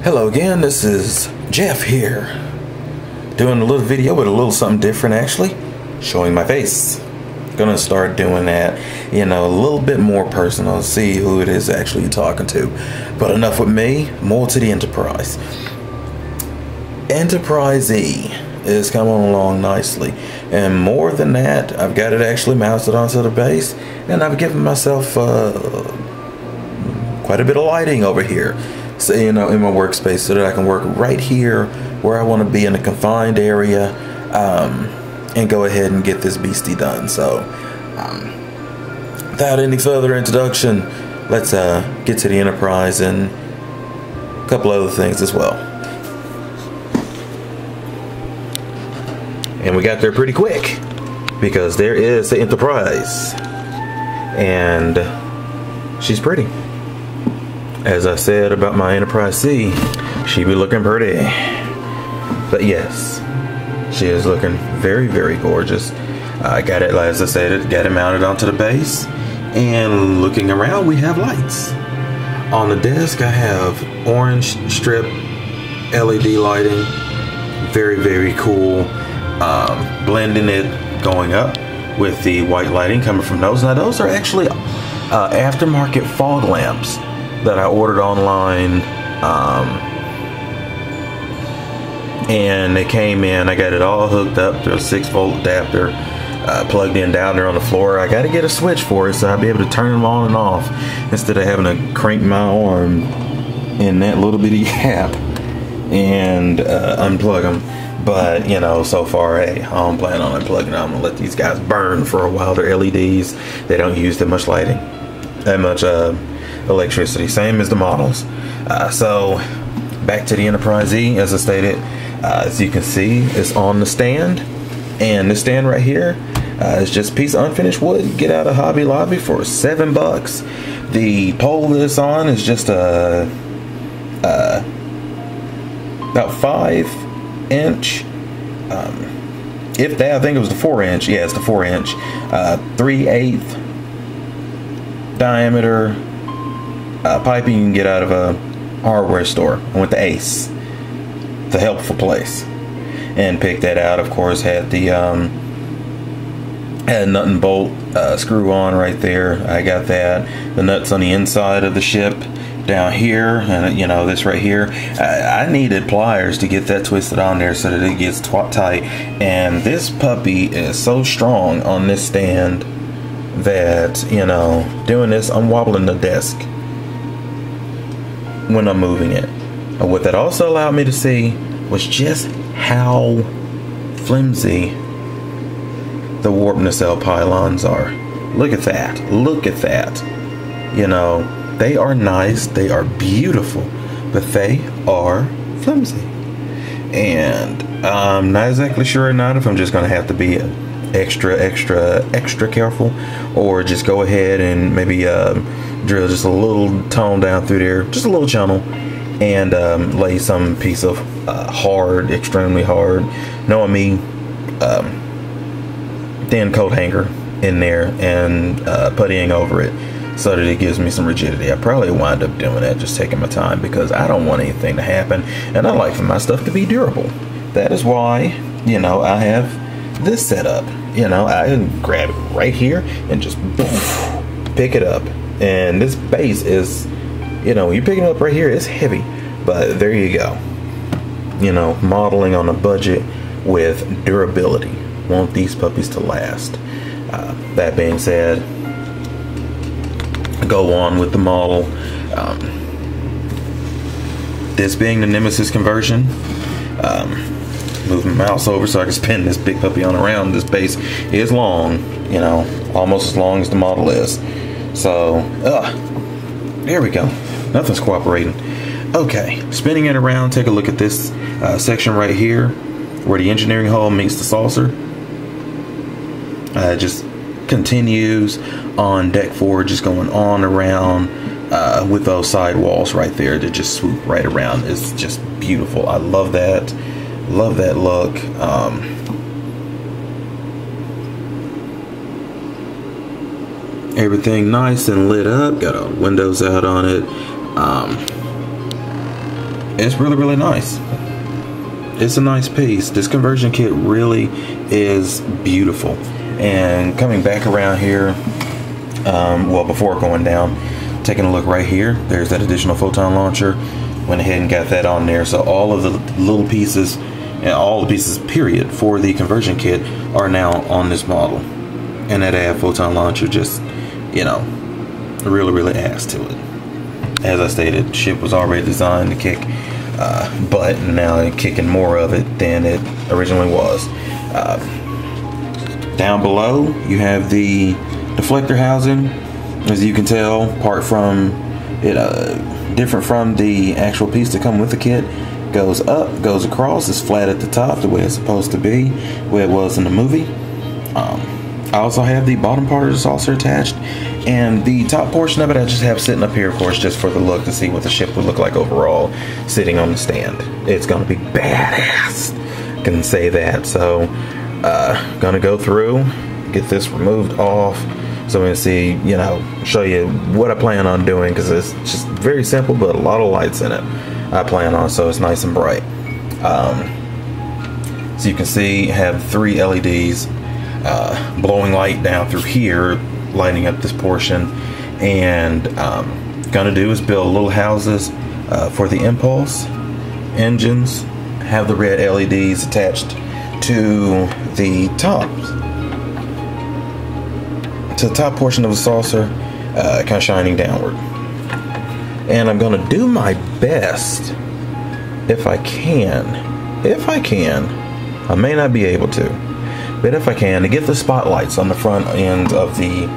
Hello again, this is Jeff here, doing a little video with a little something different actually, showing my face. Gonna start doing that, a little bit more personal, see who it is actually you're talking to. But enough with me, more to the Enterprise. Enterprise E is coming along nicely, and more than that, I've got it actually mounted onto the base, and I've given myself quite a bit of lighting over here. So, in my workspace, so that I can work right here where I want to be in a confined area, and go ahead and get this beastie done. So without any further introduction, let's get to the Enterprise and a couple other things as well. And we got there pretty quick, because there is the Enterprise, and she's pretty. As I said about my Enterprise C, she be looking pretty. But yes, she is looking very, very gorgeous. I got it, as I said, got it mounted onto the base. And looking around, we have lights. On the desk, I have orange strip LED lighting. Very, very cool. Blending it going up with the white lighting coming from those. Now, those are actually aftermarket fog lamps that I ordered online, and they came in. I got it all hooked up to a 6-volt adapter, plugged in down there on the floor. I got to get a switch for it so I'll be able to turn them on and off instead of having to crank my arm in that little bitty gap and unplug them. But so far, hey, I don't plan on unplugging them. I'm gonna let these guys burn for a while. They're LEDs. They don't use that much lighting, that much electricity, same as the models. So back to the Enterprise E, as I stated, as you can see, it's on the stand, and this stand right here is just a piece of unfinished wood. Get out of Hobby Lobby for $7. The pole that it's on is just about 5-inch, if that, I think it was the 4-inch. Yeah, it's the 4-inch, 3/8 diameter piping you can get out of a hardware store. I went to Ace, the helpful place, and picked that out. Of course, had the had a nut and bolt screw on right there. I got that. The nuts on the inside of the ship down here, and this right here. I needed pliers to get that twisted on there so that it gets tight. And this puppy is so strong on this stand that doing this, I'm wobbling the desk when I'm moving it. And what that also allowed me to see was just how flimsy the warp nacelle pylons are. Look at that. Look at that. They are nice, they are beautiful, but they are flimsy. And I'm not exactly sure or not if I'm just gonna have to be extra careful, or just go ahead and maybe drill just a little tone down through there, just a little channel, and lay some piece of hard, extremely hard, knowing me, thin coat hanger in there, and puttying over it so that it gives me some rigidity. I probably wind up doing that, just taking my time, because I don't want anything to happen, and I like for my stuff to be durable. That is why I have this setup. I can grab it right here and just pick it up. And this base is, when you pick it up right here, it's heavy, but there you go. Modeling on a budget with durability. Want these puppies to last. That being said, go on with the model. This being the Nemesis conversion, move my mouse over so I can spin this big puppy on around. This base is long, almost as long as the model is. So, there we go. Nothing's cooperating. Okay, spinning it around, take a look at this section right here where the engineering hull meets the saucer. Just continues on deck 4, just going on around with those side walls right there that just swoop right around. It's just beautiful. I love that. Love that look. Everything nice and lit up. Got all the windows out on it. it's really nice. It's a nice piece. This conversion kit really is beautiful. And coming back around here, well, before going down, taking a look right here, there's that additional photon launcher. Went ahead and got that on there. So all of the little pieces, and all the pieces period for the conversion kit are now on this model. And that add photon launcher just, you know, really adds to it. As I stated, ship was already designed to kick butt, and now it's kicking more of it than it originally was. Down below you have the deflector housing. As you can tell, apart from it, different from the actual piece that come with the kit, goes up, goes across, is flat at the top, the way it's supposed to be, the way it was in the movie. I also have the bottom part of the saucer attached, and the top portion of it I just have sitting up here, of course, just for the look, to see what the ship would look like overall sitting on the stand. It's gonna be badass, I can say that. So gonna go through, get this removed off, so we can see, you know, show you what I plan on doing, because it's just very simple but a lot of lights in it I plan on, so it's nice and bright. So you can see, have 3 LEDs blowing light down through here, lighting up this portion. And gonna do is build little houses for the impulse engines, have the red LEDs attached to the top portion of the saucer, kind of shining downward. And I'm gonna do my best, if I can, I may not be able to, but if I can, to get the spotlights on the front end of the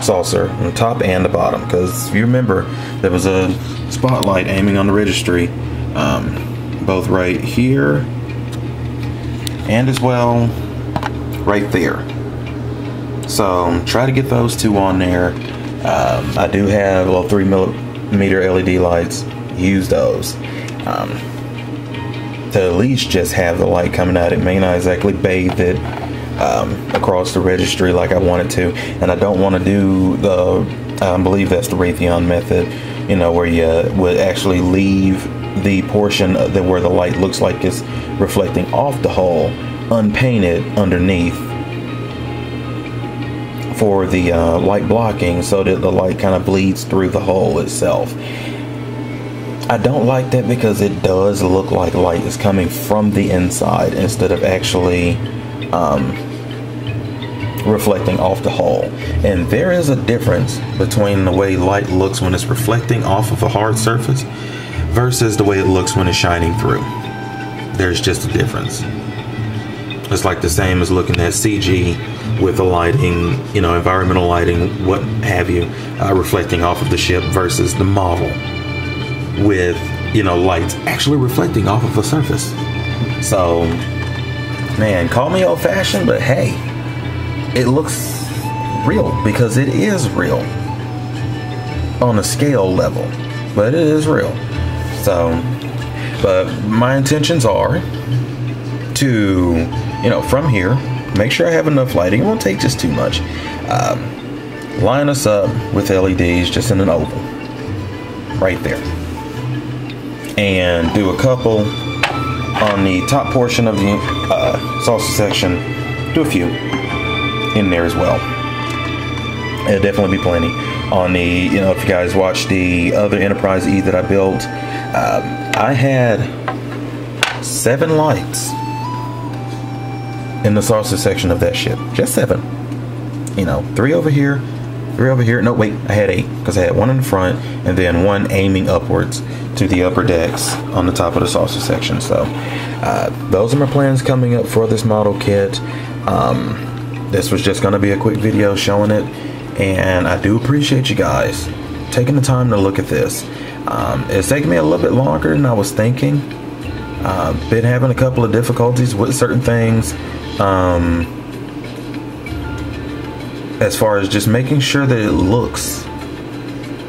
saucer, on the top and the bottom. Because if you remember, there was a spotlight aiming on the registry, both right here and as well right there. So try to get those 2 on there. I do have little 3mm LED lights. Use those to at least just have the light coming out. It may not exactly bathe it across the registry like I want it to, and I don't want to do the I believe that's the Raytheon method, you know, where you would actually leave the portion where the light looks like it's reflecting off the hull unpainted underneath for the light blocking, so that the light kind of bleeds through the hull itself. I don't like that, because it does look like light is coming from the inside instead of actually reflecting off the hull. And there is a difference between the way light looks when it's reflecting off of a hard surface versus the way it looks when it's shining through. There's just a difference. It's like the same as looking at CG with the lighting, you know, environmental lighting, what have you, reflecting off of the ship versus the model with, you know, lights actually reflecting off of a surface. So, man, call me old-fashioned, but hey, it looks real, because it is real on a scale level, but it is real. So, but my intentions are to, you know, from here, make sure I have enough lighting. It won't take just too much. Line us up with LEDs just in an oval right there, and do a couple on the top portion of the saucer section. Do a few in there as well. It'll definitely be plenty. On the, you know, if you guys watched the other Enterprise E that I built, I had 7 lights in the saucer section of that ship. Just 7. You know, 3 over here, 3 over here. No, wait, I had 8, because I had 1 in the front and then 1 aiming upwards to the upper decks on the top of the saucer section. So those are my plans coming up for this model kit. This was just going to be a quick video showing it, and I do appreciate you guys taking the time to look at this. It's taking me a little bit longer than I was thinking. Been having a couple of difficulties with certain things, as far as just making sure that it looks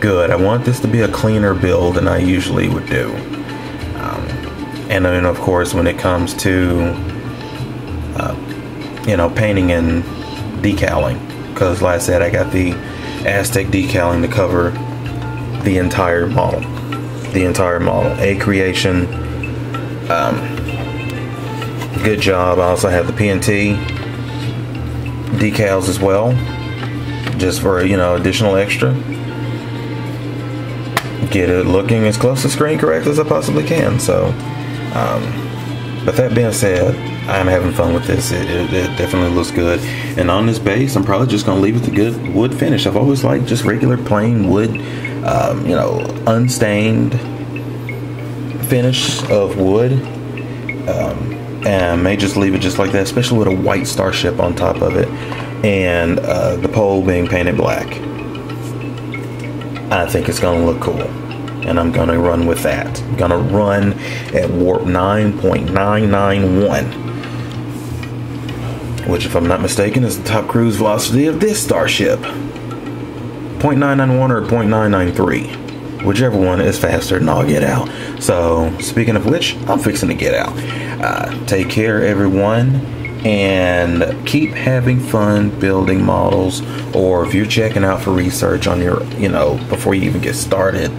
good. I want this to be a cleaner build than I usually would do. And then of course, when it comes to you know, painting and decaling, because like I said, I got the Aztec decaling to cover the entire model. the entire model. A creation. Good job. I also have the PNT decals as well, just for, you know, additional extra. Get it looking as close to screen correct as I possibly can. So but that being said, I'm having fun with this. It definitely looks good. And on this base, I'm probably just going to leave it the good wood finish. I've always liked just regular plain wood, you know, unstained finish of wood. And I may just leave it just like that, especially with a white starship on top of it. And the pole being painted black. I think it's going to look cool. And I'm going to run with that. I'm going to run at warp 9.991, which, if I'm not mistaken, is the top cruise velocity of this starship. 0.991 or 0.993, whichever one is faster than I'll get out. So, speaking of which, I'm fixing to get out. Take care, everyone, and keep having fun building models. Or if you're checking out for research on your, you know, before you even get started,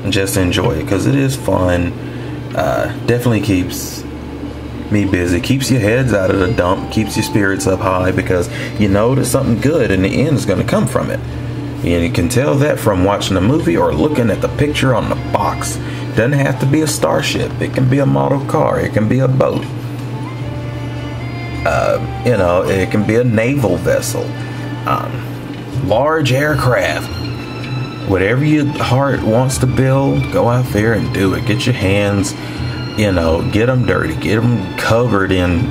just enjoy it, because it is fun. Definitely keeps me busy, keeps your heads out of the dump, keeps your spirits up high, because you know that something good in the end is going to come from it. And you can tell that from watching a movie or looking at the picture on the box. It doesn't have to be a starship. It can be a model car. It can be a boat. You know, it can be a naval vessel, large aircraft. Whatever your heart wants to build, go out there and do it. Get your hands, you know, get them dirty. Get them covered in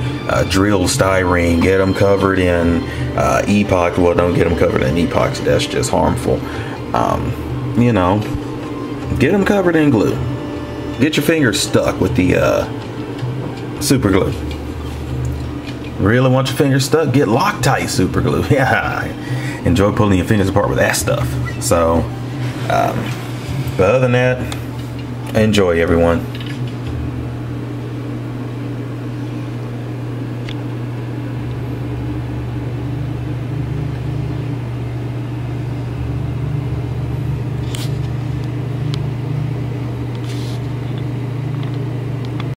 drilled styrene. Get them covered in epoxy. Well, don't get them covered in epoxy. That's just harmful. You know, get them covered in glue. Get your fingers stuck with the super glue. Really want your fingers stuck? Get Loctite super glue. Yeah, enjoy pulling your fingers apart with that stuff. So, but other than that, enjoy, everyone.